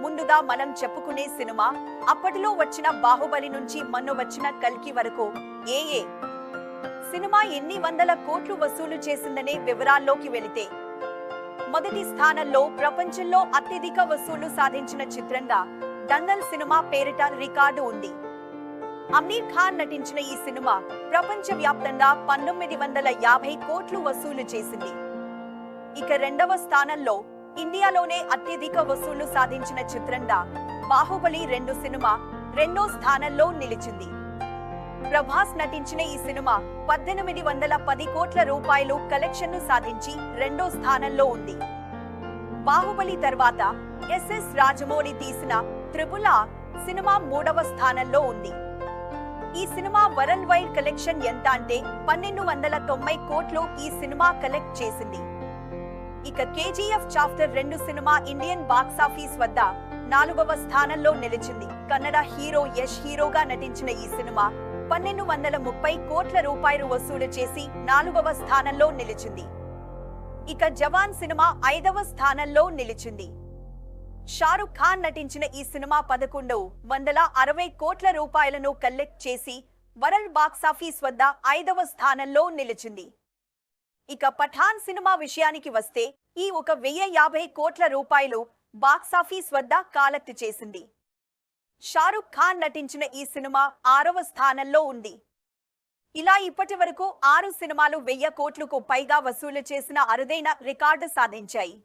ముందుగా మనం చెప్పుకునే సినిమా అప్పటిలో వచ్చిన బాహుబలి నుంచి మొన్న వచ్చిన కల్కి వరకు ఏ సినిమా ఎన్ని వందల కోట్లు వసూలు చేసిందనే వివరాల్లోకి వెళితే మొదటి స్థానంలో ప్రపంచంలో అత్యధిక వసూలు సాధించిన చిత్రంగా దంగల్ సినిమా పేరిట రికార్డు ఉంది. అమీర్ ఖాన్ నటించిన ఈ సినిమా ప్రపంచవ్యాప్తంగా 1950 కోట్లు వసూలు చేసింది. ఇక రెండవ స్థానంలో ఇండియాలోనే అత్యధిక వసూలు సాధించిన చిత్రంగా బాహుబలి 2 సినిమా రెండో స్థానంలో నిలిచింది. ప్రభాస్ నటించిన ఈ సినిమా 1810 కోట్ల రూపాయలు కలెక్షన్ను సాధించి రెండో స్థానంలో ఉంది. బాహుబలి తర్వాత ఎస్ఎస్ రాజమౌళి తీసిన త్రిపుల్ ఆర్ సినిమా మూడవ స్థానంలో ఉంది. ఈ సినిమా వరల్డ్ వైడ్ కలెక్షన్ ఎంత అంటే 1290 కోట్లు ఈ సినిమా కలెక్ట్ చేసింది. ఇక KGF chapter 2 cinema Indian box office వద్ద 4వ స్థానంలో నిలిచింది. కన్నడ హీరో యష్ హీరోగా నటించిన ఈ సినిమా 1230 కోట్ల రూపాయలు వసూలు చేసి 4వ స్థానంలో నిలిచింది. ఇక జవాన్ సినిమా 5వ స్థానంలో నిలిచింది. షారుఖ్ ఖాన్ నటించిన ఈ సినిమా 1160 కోట్ల రూపాయలను కలెక్ట్ చేసి వరల్డ్ బాక్సాఫీస్ వద్ద 5వ స్థానంలో నిలిచింది. ఇక పఠాన్ సినిమా విషయానికి వస్తే ఈ 1050 కోట్ల రూపాయలు బాక్సాఫీస్ వద్ద కలెక్ట్ చేసింది. షారుఖ్ ఖాన్ నటించిన ఈ సినిమా 6వ స్థానంలో ఉంది. ఇలా ఇప్పటి వరకు 6 సినిమాలు 1000 కోట్లకు పైగా వసూలు చేసిన అరుదైన రికార్డు సాధించాయి.